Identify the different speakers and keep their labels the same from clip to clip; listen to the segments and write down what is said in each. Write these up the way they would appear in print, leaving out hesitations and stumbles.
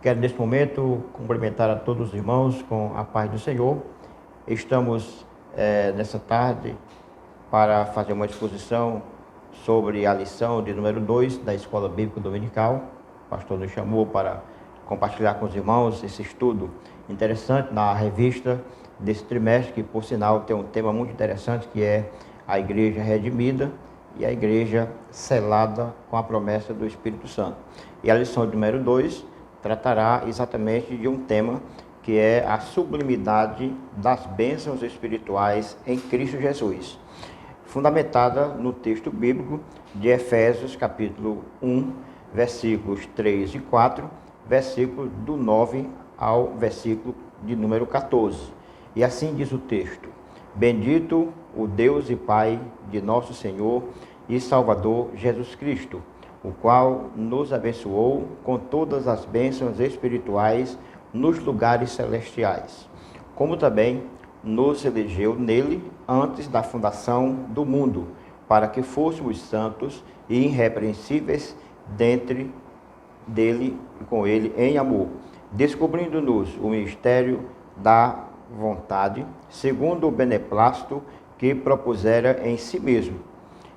Speaker 1: Quero neste momento cumprimentar a todos os irmãos com a paz do Senhor. Estamos nessa tarde para fazer uma exposição sobre a lição de número 2 da Escola Bíblica Dominical. O pastor nos chamou para compartilhar com os irmãos esse estudo interessante na revista desse trimestre, que por sinal tem um tema muito interessante, que é a Igreja Redimida e a Igreja Selada com a promessa do Espírito Santo. E a lição de número 2 tratará exatamente de um tema que é a sublimidade das bênçãos espirituais em Cristo Jesus, fundamentada no texto bíblico de Efésios capítulo 1, versículos 3 e 4, versículo do 9 ao versículo de número 14. E assim diz o texto: Bendito o Deus e Pai de nosso Senhor e Salvador Jesus Cristo, o qual nos abençoou com todas as bênçãos espirituais nos lugares celestiais, como também nos elegeu nele antes da fundação do mundo, para que fôssemos santos e irrepreensíveis dentre dele e com ele em amor, descobrindo-nos o mistério da vontade, segundo o beneplácito que propusera em si mesmo,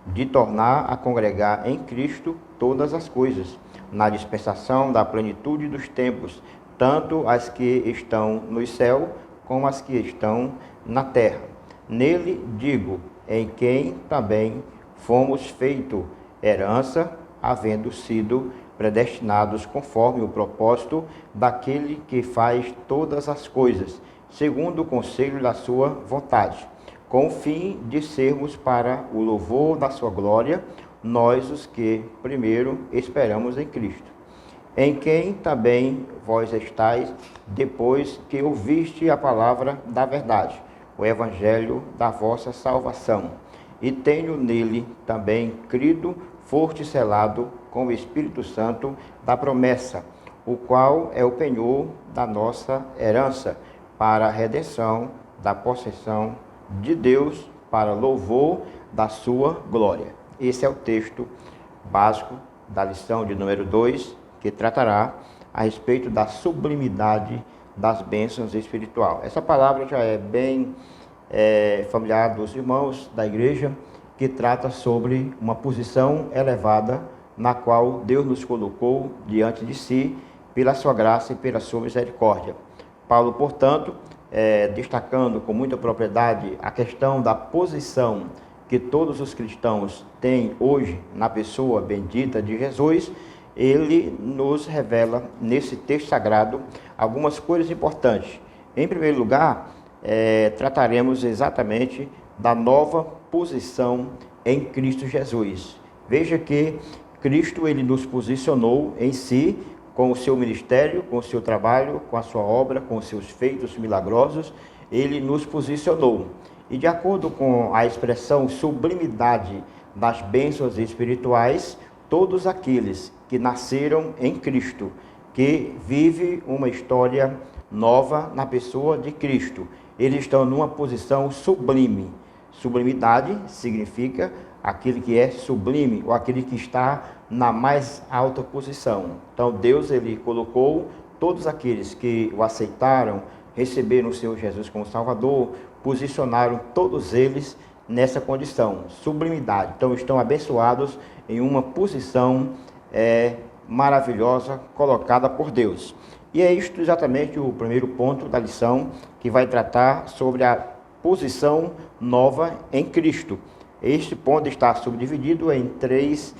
Speaker 1: de tornar a congregar em Cristo todas as coisas, na dispensação da plenitude dos tempos, tanto as que estão no céu como as que estão na terra. Nele, digo, em quem também fomos feito herança, havendo sido predestinados conforme o propósito daquele que faz todas as coisas, segundo o conselho da sua vontade, com o fim de sermos para o louvor da sua glória, nós os que primeiro esperamos em Cristo, em quem também vós estáis, depois que ouviste a palavra da verdade, o evangelho da vossa salvação, e tenho nele também crido, foste selado com o Espírito Santo da promessa, o qual é o penhor da nossa herança, para a redenção da possessão de Deus, para louvor da sua glória. Esse é o texto básico da lição de número 2, que tratará a respeito da sublimidade das bênçãos espirituais. Essa palavra já é bem familiar dos irmãos da igreja, que trata sobre uma posição elevada na qual Deus nos colocou diante de si, pela sua graça e pela sua misericórdia. Paulo, portanto, destacando com muita propriedade a questão da posição que todos os cristãos têm hoje na pessoa bendita de Jesus, ele nos revela nesse texto sagrado algumas coisas importantes. Em primeiro lugar, trataremos exatamente da nova posição em Cristo Jesus. Veja que Cristo ele nos posicionou em si, com o seu ministério, com o seu trabalho, com a sua obra, com os seus feitos milagrosos, ele nos posicionou. E de acordo com a expressão sublimidade das bênçãos espirituais, todos aqueles que nasceram em Cristo, que vivem uma história nova na pessoa de Cristo, eles estão numa posição sublime. Sublimidade significa aquele que é sublime, ou aquele que está na mais alta posição. Então Deus ele colocou todos aqueles que o aceitaram, receberam o Senhor Jesus como Salvador, posicionaram todos eles nessa condição, sublimidade. Então estão abençoados em uma posição maravilhosa colocada por Deus. E é isto exatamente o primeiro ponto da lição, que vai tratar sobre a posição nova em Cristo. Este ponto está subdividido em três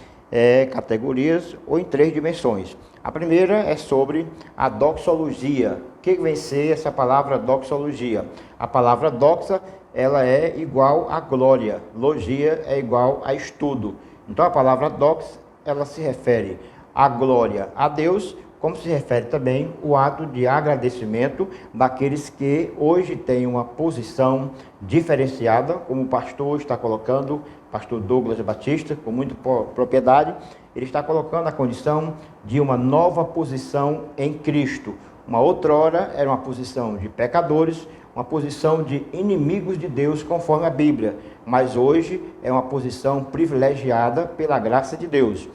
Speaker 1: categorias ou em três dimensões. A primeira é sobre a doxologia. O que vem ser essa palavra doxologia? A palavra doxa, ela é igual a glória, logia é igual a estudo. Então a palavra dox, ela se refere à glória a Deus, como se refere também o ato de agradecimento daqueles que hoje têm uma posição diferenciada, como o pastor está colocando, pastor Douglas Batista, com muita propriedade, ele está colocando a condição de uma nova posição em Cristo. Uma outrora era uma posição de pecadores, uma posição de inimigos de Deus, conforme a Bíblia, mas hoje é uma posição privilegiada pela graça de Deus.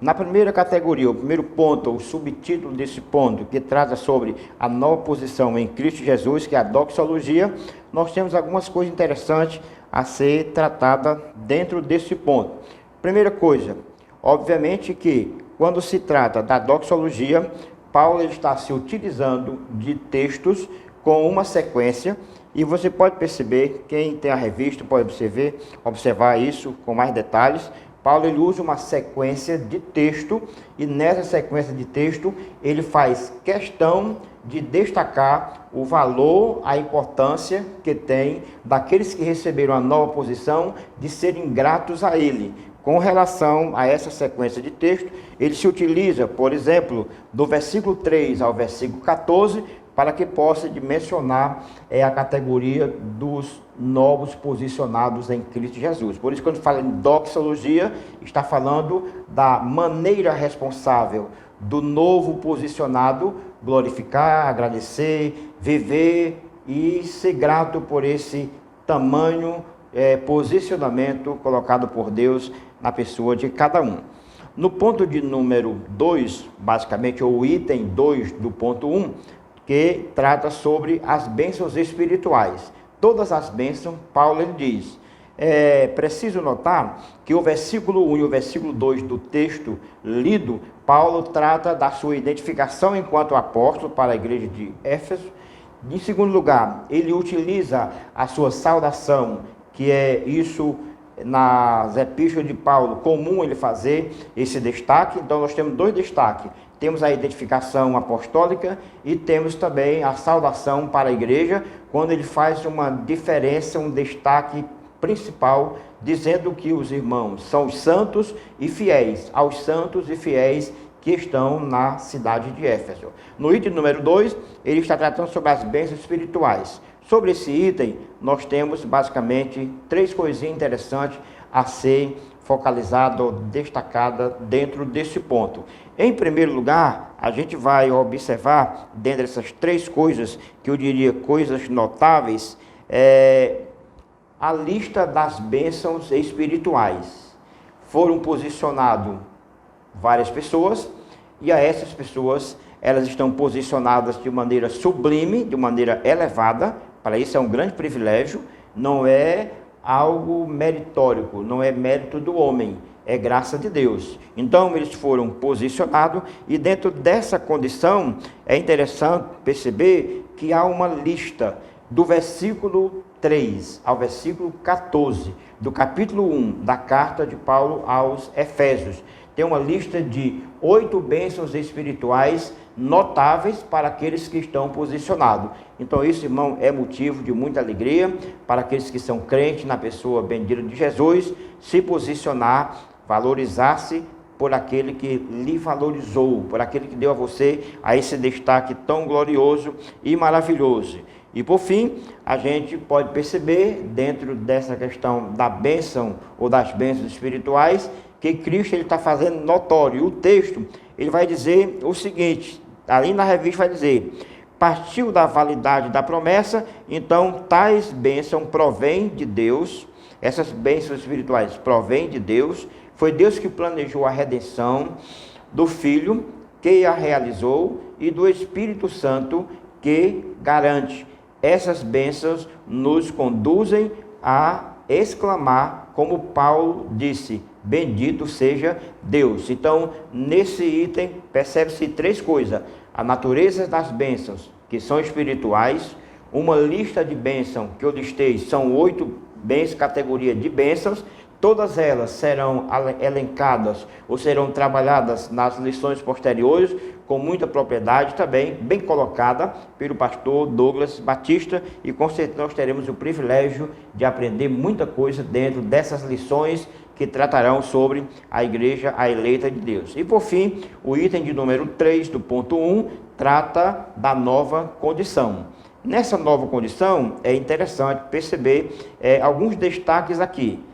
Speaker 1: Na primeira categoria, o primeiro ponto, o subtítulo desse ponto, que trata sobre a nova posição em Cristo Jesus, que é a doxologia, nós temos algumas coisas interessantes a ser tratada dentro desse ponto. Primeira coisa, obviamente que quando se trata da doxologia, Paulo está se utilizando de textos com uma sequência, e você pode perceber, quem tem a revista pode observar isso com mais detalhes. Paulo ele usa uma sequência de texto, e nessa sequência de texto ele faz questão de destacar o valor, a importância que tem daqueles que receberam a nova posição de serem gratos a ele. Com relação a essa sequência de texto, ele se utiliza, por exemplo, do versículo 3 ao versículo 14, para que possa mencionar a categoria dos novos posicionados em Cristo Jesus. Por isso, quando fala em doxologia, está falando da maneira responsável do novo posicionado glorificar, agradecer, viver e ser grato por esse tamanho posicionamento colocado por Deus na pessoa de cada um. No ponto de número 2, basicamente, ou item 2 do ponto 1, que trata sobre as bênçãos espirituais. Todas as bênçãos, Paulo ele diz. É preciso notar que o versículo 1 e o versículo 2 do texto lido, Paulo trata da sua identificação enquanto apóstolo para a igreja de Éfeso. Em segundo lugar, ele utiliza a sua saudação, que é isso nas epístolas de Paulo, comum ele fazer esse destaque. Então nós temos dois destaques. Temos a identificação apostólica e temos também a saudação para a igreja, quando ele faz uma diferença, um destaque principal, dizendo que os irmãos são os santos e fiéis, aos santos e fiéis que estão na cidade de Éfeso. No item número 2, ele está tratando sobre as bênçãos espirituais. Sobre esse item, nós temos basicamente três coisinhas interessantes a ser focalizado, destacada dentro desse ponto. Em primeiro lugar, a gente vai observar, dentro dessas três coisas, que eu diria coisas notáveis, a lista das bênçãos espirituais. Foram posicionadas várias pessoas, e a essas pessoas, elas estão posicionadas de maneira sublime, de maneira elevada. Para isso é um grande privilégio, não é algo meritórico, não é mérito do homem, é graça de Deus. Então eles foram posicionados, e dentro dessa condição é interessante perceber que há uma lista do versículo 3 ao versículo 14 do capítulo 1 da carta de Paulo aos Efésios. Tem uma lista de 8 bênçãos espirituais notáveis para aqueles que estão posicionados. Então isso, irmão, é motivo de muita alegria para aqueles que são crentes na pessoa bendita de Jesus, se posicionar, valorizar-se por aquele que lhe valorizou, por aquele que deu a você a esse destaque tão glorioso e maravilhoso. E por fim, a gente pode perceber, dentro dessa questão da bênção ou das bênçãos espirituais, que Cristo está fazendo notório. O texto ele vai dizer o seguinte, ali na revista vai dizer: partiu da validade da promessa, então tais bênçãos provêm de Deus, essas bênçãos espirituais provêm de Deus, foi Deus que planejou a redenção do Filho, que a realizou, e do Espírito Santo, que garante. Essas bênçãos nos conduzem a exclamar, como Paulo disse: bendito seja Deus. Então, nesse item, percebe-se três coisas: a natureza das bênçãos, que são espirituais, uma lista de bênçãos, que eu listei, são 8 bênçãos, categoria de bênçãos, todas elas serão elencadas ou serão trabalhadas nas lições posteriores, com muita propriedade também, bem colocada pelo pastor Douglas Batista, e com certeza nós teremos o privilégio de aprender muita coisa dentro dessas lições que tratarão sobre a igreja, a eleita de Deus. E por fim, o item de número 3 do ponto 1 trata da nova condição. Nessa nova condição é interessante perceber alguns destaques aqui.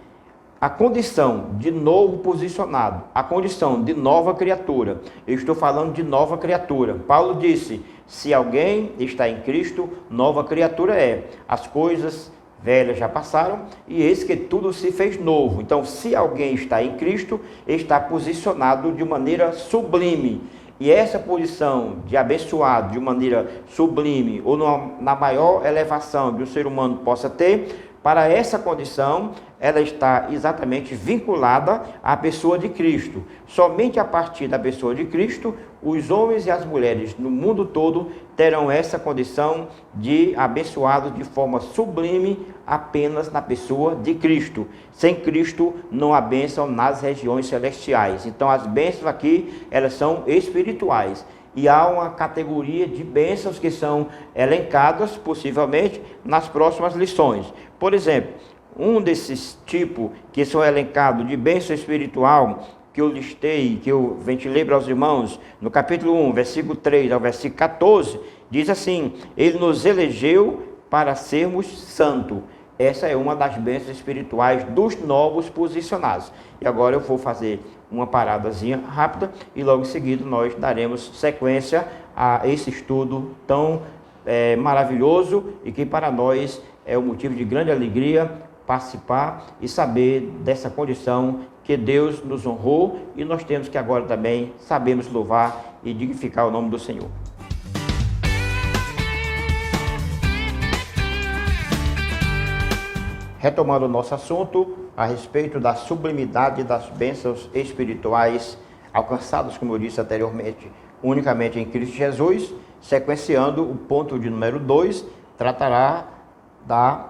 Speaker 1: A condição de novo posicionado, a condição de nova criatura. Eu estou falando de nova criatura. Paulo disse: se alguém está em Cristo, nova criatura é. As coisas velhas já passaram, e eis que tudo se fez novo. Então, se alguém está em Cristo, está posicionado de maneira sublime. E essa posição de abençoado de maneira sublime, ou na maior elevação que o ser humano possa ter, para essa condição, ela está exatamente vinculada à pessoa de Cristo. Somente a partir da pessoa de Cristo, os homens e as mulheres no mundo todo terão essa condição de abençoados de forma sublime apenas na pessoa de Cristo. Sem Cristo não há bênção nas regiões celestiais. Então as bênçãos aqui, elas são espirituais. E há uma categoria de bênçãos que são elencadas, possivelmente, nas próximas lições. Por exemplo, um desses tipos que são elencados de bênção espiritual, que eu listei, que eu ventilei para os irmãos, no capítulo 1, versículo 3 ao versículo 14, diz assim: Ele nos elegeu para sermos santos. Essa é uma das bênçãos espirituais dos novos posicionados. E agora eu vou fazer uma paradazinha rápida e logo em seguida nós daremos sequência a esse estudo tão maravilhoso e que para nós é um motivo de grande alegria participar e saber dessa condição que Deus nos honrou, e nós temos que agora também sabemos louvar e dignificar o nome do Senhor. Retomando o nosso assunto a respeito da sublimidade das bênçãos espirituais alcançadas, como eu disse anteriormente, unicamente em Cristo Jesus, sequenciando o ponto de número 2, tratará da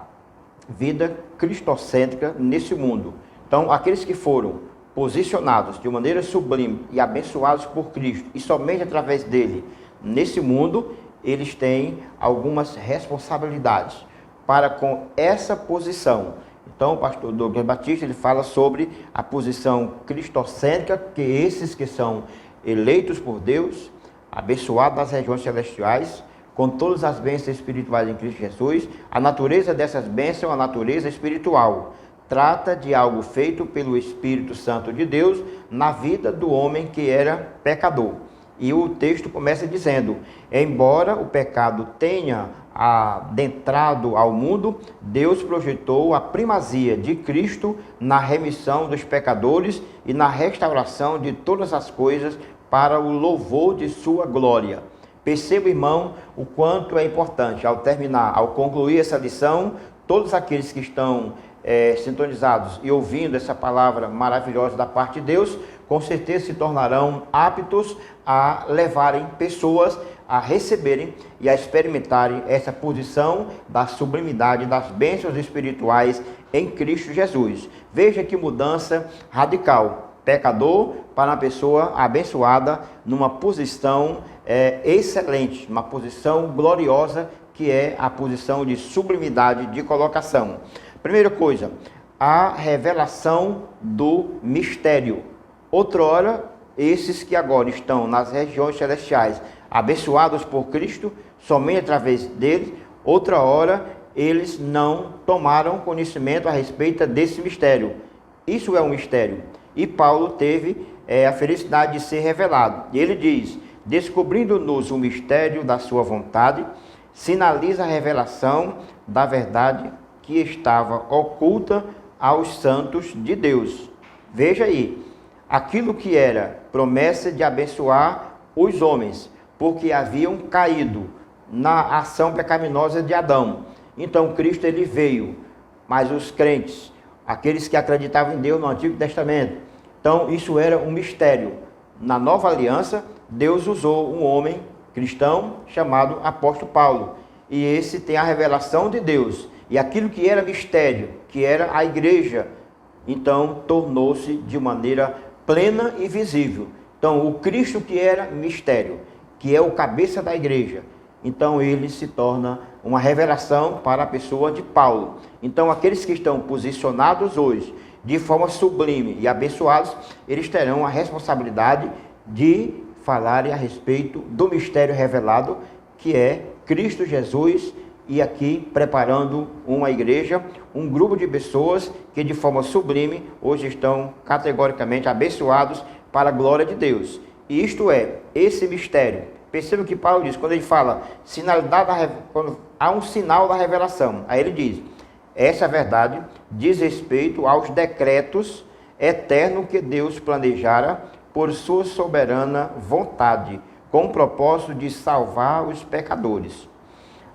Speaker 1: vida cristocêntrica nesse mundo. Então, aqueles que foram posicionados de maneira sublime e abençoados por Cristo, e somente através dele, nesse mundo, eles têm algumas responsabilidades para com essa posição. Então, o pastor Douglas Batista, ele fala sobre a posição cristocêntrica, que esses que são eleitos por Deus, abençoados nas regiões celestiais, com todas as bênçãos espirituais em Cristo Jesus. A natureza dessas bênçãos é a natureza espiritual. Trata de algo feito pelo Espírito Santo de Deus na vida do homem que era pecador. E o texto começa dizendo: embora o pecado tenha adentrado ao mundo, Deus projetou a primazia de Cristo na remissão dos pecadores e na restauração de todas as coisas para o louvor de sua glória. Perceba, irmão, o quanto é importante, ao concluir essa lição, todos aqueles que estão sintonizados e ouvindo essa palavra maravilhosa da parte de Deus, com certeza se tornarão aptos a levarem pessoas a receberem e a experimentarem essa posição da sublimidade das bênçãos espirituais em Cristo Jesus. Veja que mudança radical. Pecador para uma pessoa abençoada numa posição excelente, uma posição gloriosa, que é a posição de sublimidade de colocação. Primeira coisa, a revelação do mistério. Outrora, esses que agora estão nas regiões celestiais, abençoados por Cristo, somente através dele, outra hora, eles não tomaram conhecimento a respeito desse mistério. Isso é um mistério. E Paulo teve a felicidade de ser revelado. E ele diz: descobrindo-nos o mistério da sua vontade, sinaliza a revelação da verdade que estava oculta aos santos de Deus. Veja aí, aquilo que era promessa de abençoar os homens, porque haviam caído na ação pecaminosa de Adão. Então Cristo ele veio, mas os crentes, aqueles que acreditavam em Deus no Antigo Testamento, então isso era um mistério. Na Nova Aliança, Deus usou um homem cristão chamado apóstolo Paulo, e esse tem a revelação de Deus, e aquilo que era mistério, que era a igreja, então tornou-se de maneira plena e visível. Então o Cristo que era mistério, que é o cabeça da igreja, então ele se torna uma revelação para a pessoa de Paulo. Então aqueles que estão posicionados hoje de forma sublime e abençoados, eles terão a responsabilidade de falarem a respeito do mistério revelado, que é Cristo Jesus, e aqui preparando uma igreja, um grupo de pessoas que de forma sublime hoje estão categoricamente abençoados para a glória de Deus. E isto é, esse mistério. Perceba o que Paulo diz, quando ele fala, quando há um sinal da revelação, aí ele diz, Essa verdade diz respeito aos decretos eternos que Deus planejara por sua soberana vontade, com o propósito de salvar os pecadores.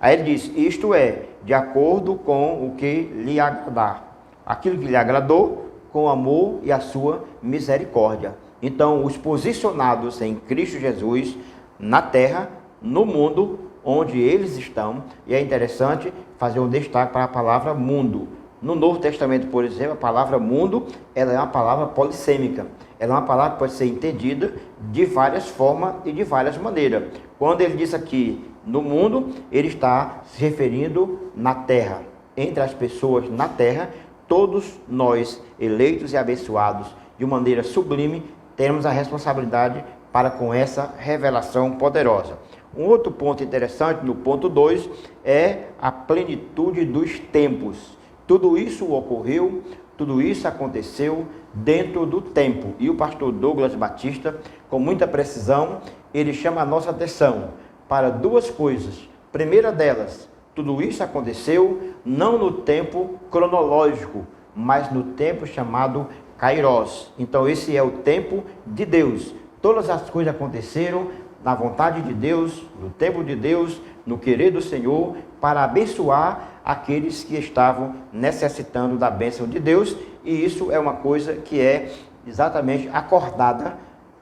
Speaker 1: Aí ele diz, isto é, de acordo com o que lhe agradar. Aquilo que lhe agradou, com o amor e a sua misericórdia. Então, os posicionados em Cristo Jesus, na terra, no mundo, onde eles estão, e é interessante fazer um destaque para a palavra mundo. No Novo Testamento, por exemplo, a palavra mundo, ela é uma palavra polissêmica. Ela é uma palavra que pode ser entendida de várias formas e de várias maneiras. Quando ele diz aqui no mundo, ele está se referindo na terra. Entre as pessoas na terra, todos nós, eleitos e abençoados, de maneira sublime, temos a responsabilidade para com essa revelação poderosa. Um outro ponto interessante, no ponto 2, é a plenitude dos tempos. Tudo isso ocorreu, tudo isso aconteceu dentro do tempo. E o pastor Douglas Batista, com muita precisão, ele chama a nossa atenção para duas coisas. Primeira delas, tudo isso aconteceu não no tempo cronológico, mas no tempo chamado Kairos. Então esse é o tempo de Deus. Todas as coisas aconteceram na vontade de Deus, no tempo de Deus, no querer do Senhor, para abençoar aqueles que estavam necessitando da bênção de Deus. E isso é uma coisa que é exatamente acordada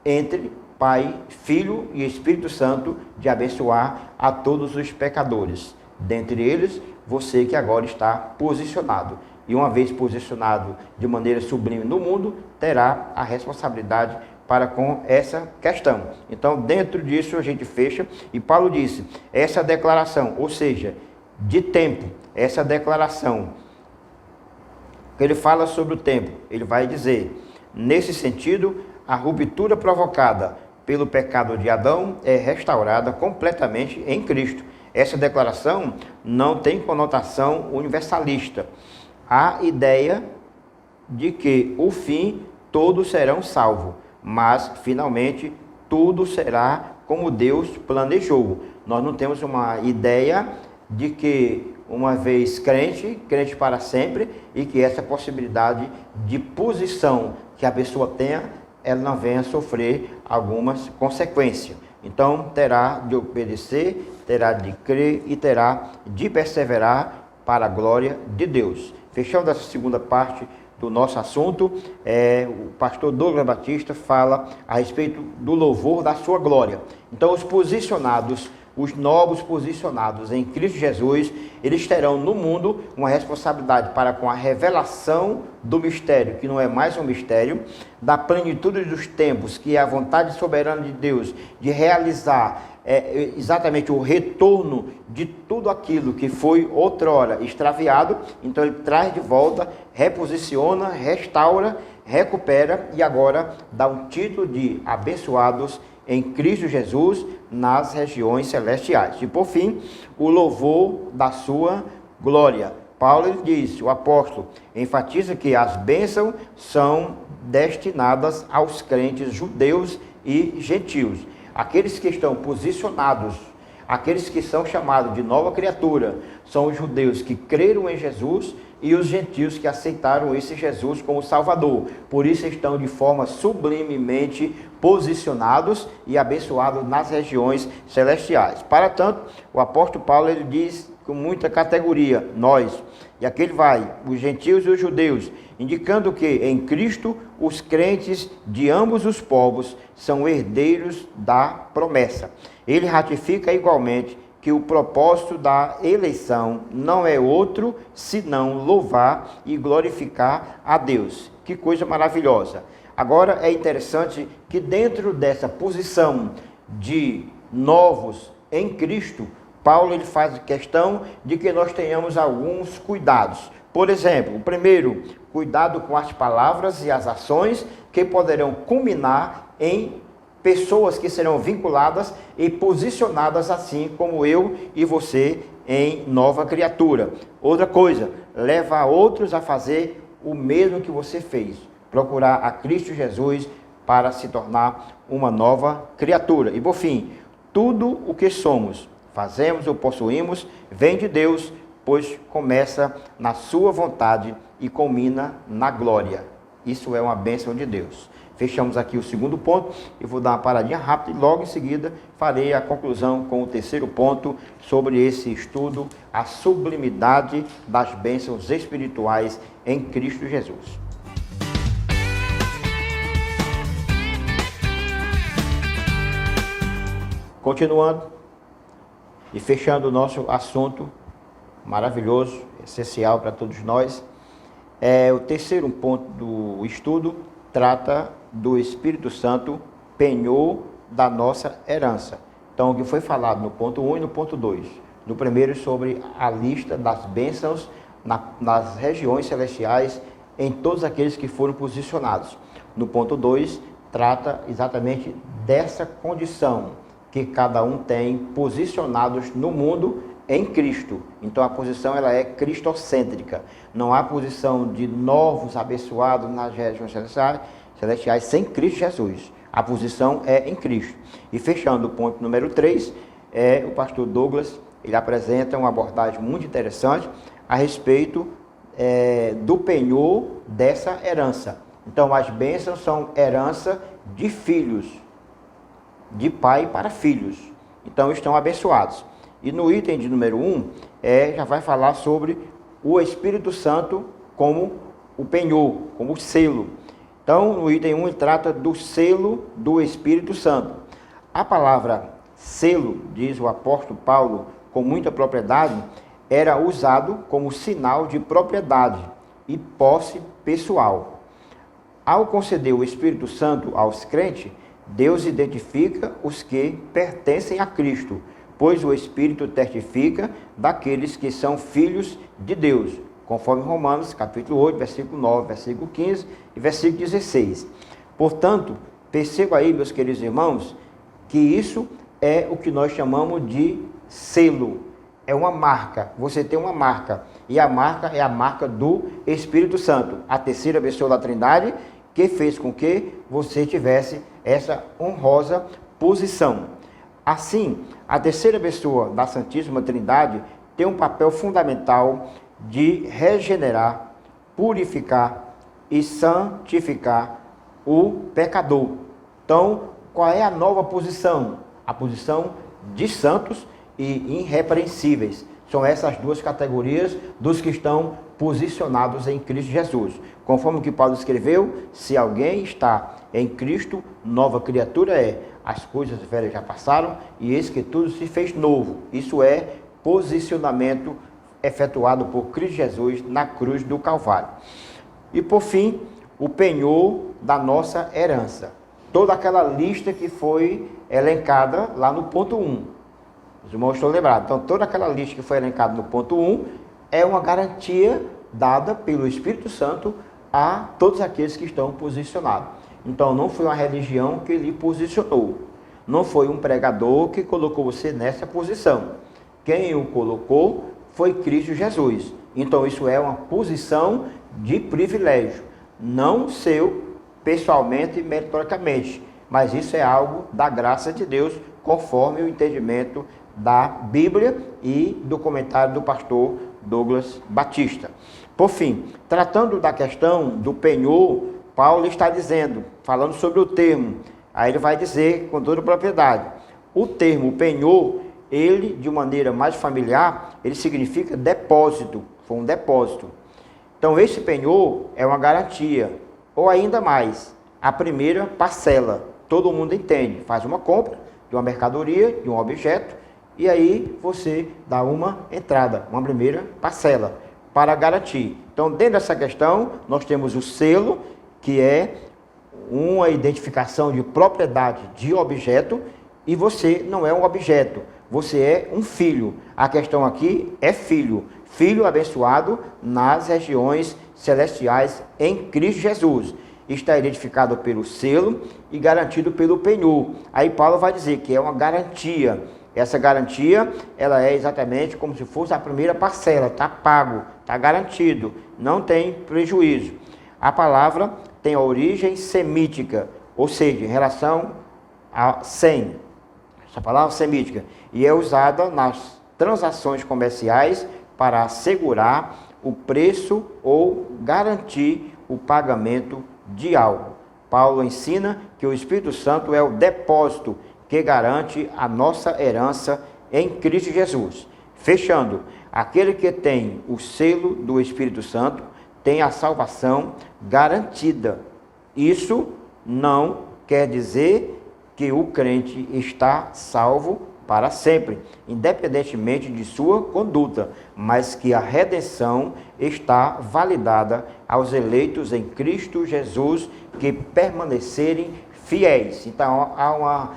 Speaker 1: entre Pai, Filho e Espírito Santo, de abençoar a todos os pecadores. Dentre eles, você que agora está posicionado. E uma vez posicionado de maneira sublime no mundo, terá a responsabilidade para com essa questão. Então, dentro disso, a gente fecha. E Paulo disse, essa declaração, ou seja, de tempo, essa declaração, que ele fala sobre o tempo, ele vai dizer, nesse sentido, a ruptura provocada pelo pecado de Adão é restaurada completamente em Cristo. Essa declaração não tem conotação universalista. Há ideia de que, o fim, todos serão salvos, mas, finalmente, tudo será como Deus planejou. Nós não temos uma ideia de que, uma vez crente, crente para sempre, e que essa possibilidade de posição que a pessoa tenha, ela não venha a sofrer algumas consequências. Então, terá de obedecer, terá de crer e terá de perseverar para a glória de Deus. Fechando essa segunda parte do nosso assunto, o pastor Douglas Batista fala a respeito do louvor da sua glória. Então, os posicionados, os novos posicionados em Cristo Jesus, eles terão no mundo uma responsabilidade para com a revelação do mistério, que não é mais um mistério, da plenitude dos tempos, que é a vontade soberana de Deus de realizar exatamente o retorno de tudo aquilo que foi outrora extraviado. Então ele traz de volta, reposiciona, restaura, recupera e agora dá um título de abençoados em Cristo Jesus nas regiões celestiais. E por fim, o louvor da sua glória. Paulo ele diz, o apóstolo enfatiza que as bênçãos são destinadas aos crentes judeus e gentios. Aqueles que estão posicionados, aqueles que são chamados de nova criatura, são os judeus que creram em Jesus e os gentios que aceitaram esse Jesus como Salvador. Por isso estão de forma sublimemente posicionados e abençoados nas regiões celestiais. Para tanto, o apóstolo Paulo ele diz com muita categoria, nós, e aqui ele vai, os gentios e os judeus, indicando que em Cristo os crentes de ambos os povos são herdeiros da promessa. Ele ratifica igualmente que o propósito da eleição não é outro senão louvar e glorificar a Deus. Que coisa maravilhosa! Agora é interessante que dentro dessa posição de novos em Cristo, Paulo ele faz questão de que nós tenhamos alguns cuidados. Por exemplo, o primeiro, cuidado com as palavras e as ações que poderão culminar em pessoas que serão vinculadas e posicionadas assim como eu e você em nova criatura. Outra coisa, levar outros a fazer o mesmo que você fez. Procurar a Cristo Jesus para se tornar uma nova criatura. E por fim, tudo o que somos, fazemos ou possuímos, vem de Deus, pois começa na sua vontade e culmina na glória. Isso é uma bênção de Deus. Fechamos aqui o segundo ponto, eu vou dar uma paradinha rápida e logo em seguida farei a conclusão com o terceiro ponto sobre esse estudo, a sublimidade das bênçãos espirituais em Cristo Jesus. Continuando e fechando o nosso assunto maravilhoso, essencial para todos nós, o terceiro ponto do estudo trata do Espírito Santo, penhor da nossa herança. Então, o que foi falado no ponto 1 e no ponto 2. No primeiro, sobre a lista das bênçãos nas regiões celestiais em todos aqueles que foram posicionados. No ponto 2, trata exatamente dessa condição que cada um tem posicionados no mundo em Cristo. Então a posição ela é cristocêntrica. Não há posição de novos abençoados nas regiões celestiais sem Cristo Jesus. A posição é em Cristo. E fechando o ponto número 3, o pastor Douglas, ele apresenta uma abordagem muito interessante a respeito do penhor dessa herança. Então as bênçãos são herança de filhos, de pai para filhos. Então estão abençoados. E no item de número 1, já vai falar sobre o Espírito Santo como o penhor, como o selo. Então, no item 1, ele trata do selo do Espírito Santo. A palavra selo, diz o apóstolo Paulo, com muita propriedade, era usado como sinal de propriedade e posse pessoal. Ao conceder o Espírito Santo aos crentes, Deus identifica os que pertencem a Cristo, pois o Espírito testifica daqueles que são filhos de Deus, conforme Romanos, capítulo 8, versículo 9, versículo 15 e versículo 16. Portanto, perceba aí, meus queridos irmãos, que isso é o que nós chamamos de selo. É uma marca, você tem uma marca, e a marca é a marca do Espírito Santo, a terceira pessoa da Trindade, que fez com que você tivesse essa honrosa posição. Assim, a terceira pessoa da Santíssima Trindade tem um papel fundamental de regenerar, purificar e santificar o pecador. Então, qual é a nova posição? A posição de santos e irrepreensíveis. São essas duas categorias dos que estão posicionados em Cristo Jesus. Conforme o que Paulo escreveu, se alguém está em Cristo, nova criatura é. As coisas velhas já passaram e eis que tudo se fez novo. Isso é posicionamento efetuado por Cristo Jesus na cruz do Calvário. E por fim, o penhor da nossa herança. Toda aquela lista que foi elencada lá no ponto 1. Os irmãos estão lembrados. Então, toda aquela lista que foi elencada no ponto 1 é uma garantia dada pelo Espírito Santo a todos aqueles que estão posicionados. Então, não foi uma religião que lhe posicionou. Não foi um pregador que colocou você nessa posição. Quem o colocou foi Cristo Jesus. Então, isso é uma posição de privilégio. Não seu, pessoalmente e meritoriamente. Mas isso é algo da graça de Deus, conforme o entendimento da Bíblia e do comentário do pastor Douglas Batista. Por fim, tratando da questão do penhor, Paulo está dizendo, falando sobre o termo, aí ele vai dizer com toda propriedade, o termo penhor, ele de maneira mais familiar, ele significa depósito, foi um depósito. Então esse penhor é uma garantia, ou ainda mais, a primeira parcela, todo mundo entende, faz uma compra de uma mercadoria, de um objeto, e aí você dá uma entrada, uma primeira parcela, para garantir. Então dentro dessa questão, nós temos o selo, que é uma identificação de propriedade de objeto, e você não é um objeto, você é um filho. A questão aqui é filho, filho abençoado nas regiões celestiais em Cristo Jesus. Está identificado pelo selo e garantido pelo penhor. Aí Paulo vai dizer que é uma garantia. Essa garantia, ela é exatamente como se fosse a primeira parcela, está pago, está garantido, não tem prejuízo. A palavra tem a origem semítica, ou seja, em relação a sem, essa palavra semítica, e é usada nas transações comerciais para assegurar o preço ou garantir o pagamento de algo. Paulo ensina que o Espírito Santo é o depósito que garante a nossa herança em Cristo Jesus. Fechando, aquele que tem o selo do Espírito Santo tem a salvação garantida. Isso não quer dizer que o crente está salvo para sempre, independentemente de sua conduta, mas que a redenção está validada aos eleitos em Cristo Jesus que permanecerem fiéis. Então há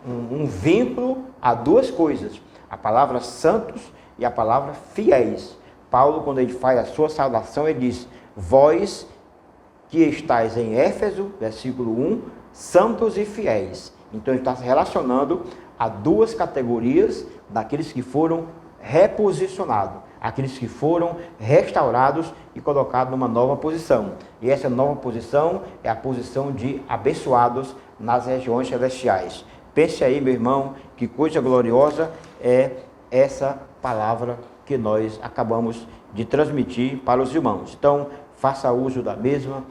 Speaker 1: um vínculo a duas coisas, a palavra santos e a palavra fiéis. Paulo, quando ele faz a sua saudação, ele diz: vós que estáis em Éfeso, versículo 1, santos e fiéis. Então ele está se relacionando a duas categorias daqueles que foram reposicionados, aqueles que foram restaurados e colocados numa nova posição. E essa nova posição é a posição de abençoados nas regiões celestiais. Pense aí, meu irmão, que coisa gloriosa é essa palavra que nós acabamos de transmitir para os irmãos. Então, faça uso da mesma,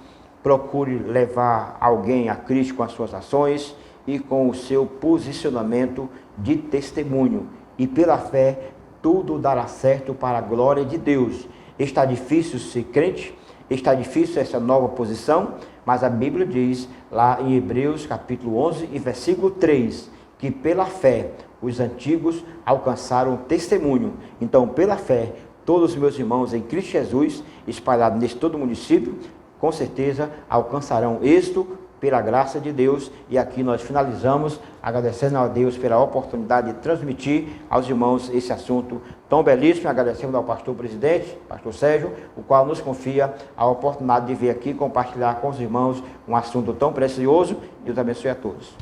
Speaker 1: procure levar alguém a Cristo com as suas ações e com o seu posicionamento de testemunho. E pela fé, tudo dará certo para a glória de Deus. Está difícil ser crente, está difícil essa nova posição, mas a Bíblia diz lá em Hebreus capítulo 11 e versículo 3, que pela fé os antigos alcançaram testemunho. Então, pela fé, todos os meus irmãos em Cristo Jesus, espalhados neste todo o município, com certeza alcançarão êxito pela graça de Deus. E aqui nós finalizamos agradecendo a Deus pela oportunidade de transmitir aos irmãos esse assunto tão belíssimo. Agradecemos ao pastor presidente, pastor Sérgio, o qual nos confia a oportunidade de vir aqui compartilhar com os irmãos um assunto tão precioso. Deus abençoe a todos.